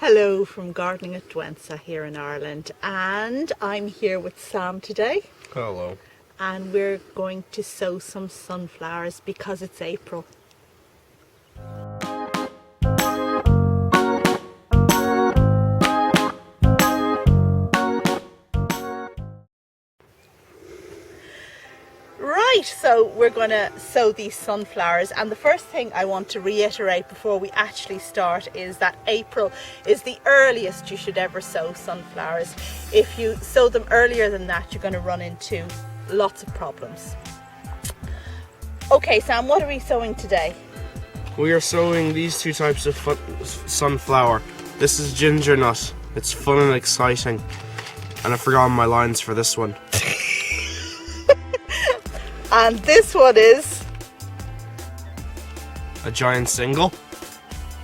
Hello from Gardening at Dwensa here in Ireland, and I'm here with Sam today. Hello. And we're going to sow some sunflowers because it's April. Right, so we're going to sow these sunflowers, and the first thing I want to reiterate before we actually start is that April is the earliest you should ever sow sunflowers. If you sow them earlier than that, you're going to run into lots of problems. Okay, Sam, what are we sowing today? We are sowing these two types of sunflower. This is ginger nut. It's fun and exciting. And I've forgotten my lines for this one. And this one is? A giant single?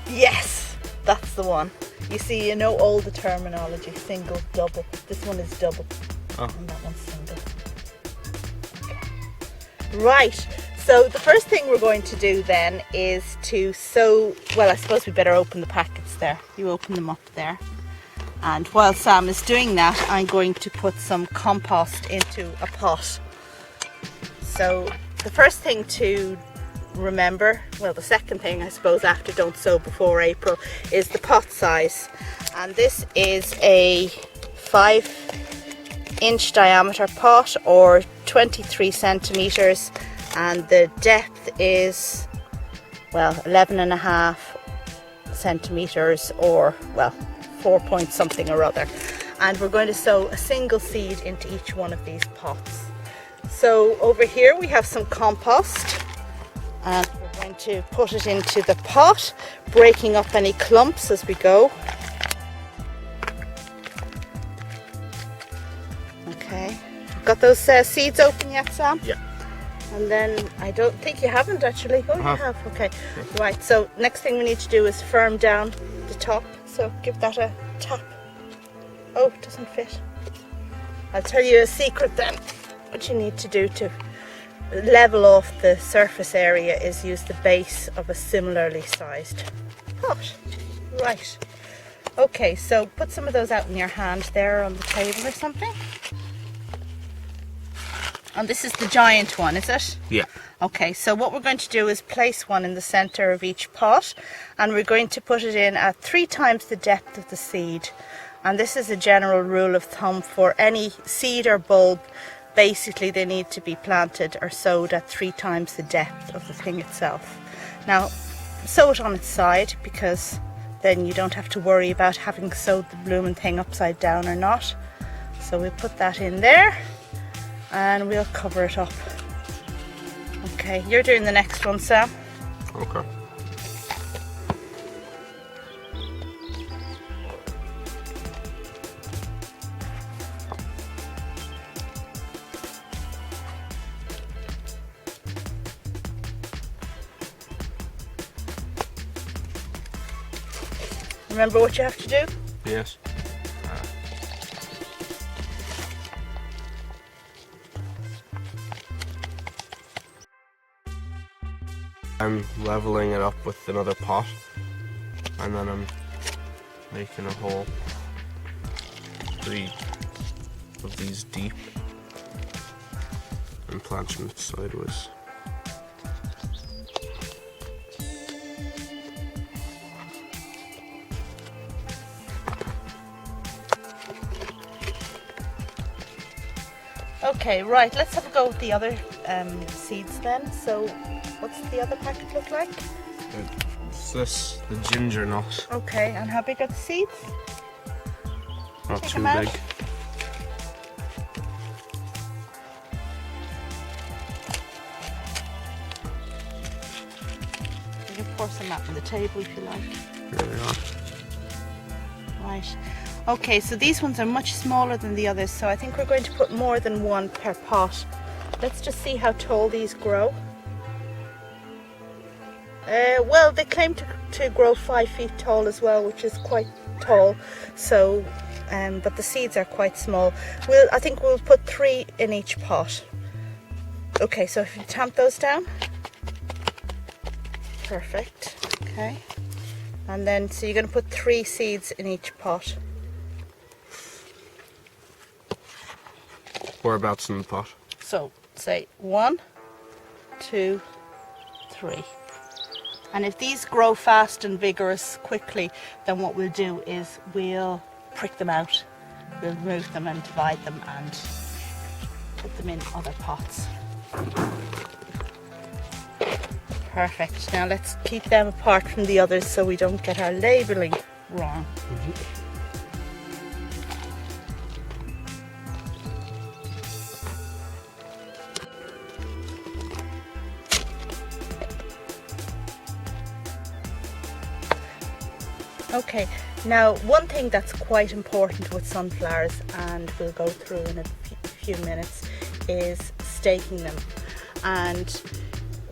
Yes, that's the one. You see, you know all the terminology. Single, double. This one is double. Oh. And that one's single. Okay. Right, so the first thing we're going to do then is to sow, well, I suppose we better open the packets there. You open them up there. And while Sam is doing that, I'm going to put some compost into a pot. So the first thing to remember, well, the second thing I suppose after don't sow before April, is the pot size. And this is a 5-inch diameter pot, or 23 centimeters, and the depth is, well, 11.5 centimeters, or, well, 4 point something or other. And we're going to sow a single seed into each one of these pots. So over here we have some compost, and we're going to put it into the pot, breaking up any clumps as we go. Okay, got those seeds open yet, Sam? Yeah. And then I don't think you haven't actually. Oh, you have. Okay. Right. So next thing we need to do is firm down the top. So give that a tap. Oh, it doesn't fit. I'll tell you a secret then. What you need to do to level off the surface area is use the base of a similarly sized pot. Right. Okay, so put some of those out in your hand there on the table or something. And this is the giant one, is it? Yeah. Okay, so what we're going to do is place one in the center of each pot, and we're going to put it in at 3 times the depth of the seed. And this is a general rule of thumb for any seed or bulb. Basically, they need to be planted or sowed at 3 times the depth of the thing itself. Now, sow it on its side, because then you don't have to worry about having sowed the blooming thing upside down or not. So we'll put that in there, and we'll cover it up. Okay, you're doing the next one, Sam. Okay. Remember what you have to do? Yes. I'm leveling it up with another pot, and then I'm making a hole 3 of these deep and planting it sideways. Okay, right, let's have a go with the other seeds then. So what's the other packet look like? It's this, the ginger nut. Okay, and how big are the seeds? Not Take too them out. big. You can pour some out on the table if you like. Here we are. Right. Okay, so these ones are much smaller than the others, so I think we're going to put more than one per pot. Let's just see how tall these grow. Well, they claim to grow 5 feet tall as well, which is quite tall. So, but the seeds are quite small. I think we'll put 3 in each pot. Okay, so if you tamp those down. Perfect. Okay. And then, so you're going to put 3 seeds in each pot. Whereabouts in the pot? So, say 1, 2, 3. And if these grow fast and vigorous quickly, then what we'll do is we'll prick them out. We'll remove them and divide them and put them in other pots. Perfect. Now let's keep them apart from the others so we don't get our labelling wrong. Okay, now one thing that's quite important with sunflowers, and we'll go through in a few minutes, is staking them. And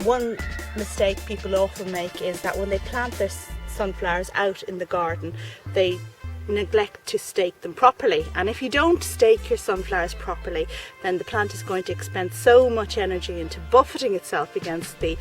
one mistake people often make is that when they plant their sunflowers out in the garden, they neglect to stake them properly. And if you don't stake your sunflowers properly, then the plant is going to expend so much energy into buffeting itself against the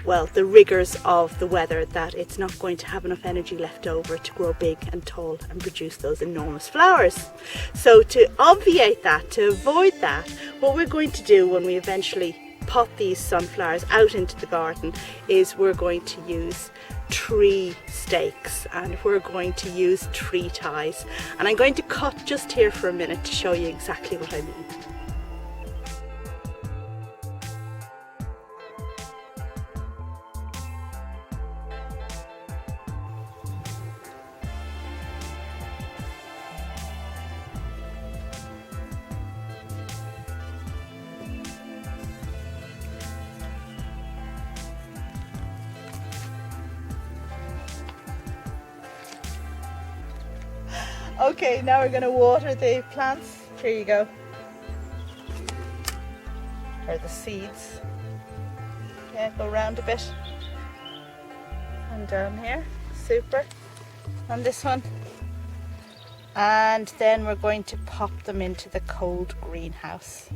rigours of the weather that it's not going to have enough energy left over to grow big and tall and produce those enormous flowers. So to obviate that, to avoid that, what we're going to do when we eventually pot these sunflowers out into the garden is we're going to use tree stakes, and we're going to use tree ties. And I'm going to cut just here for a minute to show you exactly what I mean. Okay, now we're going to water the plants. Here you go. Or the seeds. Yeah, go round a bit. And down here. Super. And this one. And then we're going to pop them into the cold greenhouse.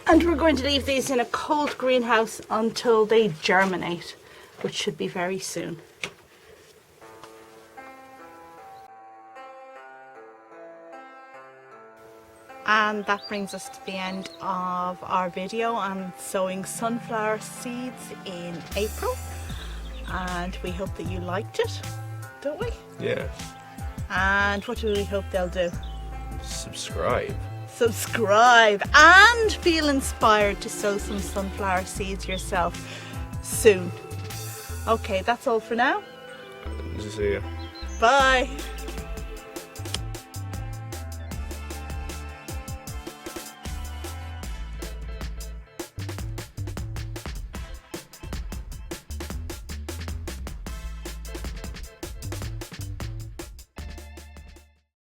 And we're going to leave these in a cold greenhouse until they germinate, which should be very soon. And that brings us to the end of our video on sowing sunflower seeds in April. And we hope that you liked it, don't we? Yeah. And what do we hope they'll do? Subscribe. Subscribe and feel inspired to sow some sunflower seeds yourself soon. Okay, that's all for now. See ya. Bye.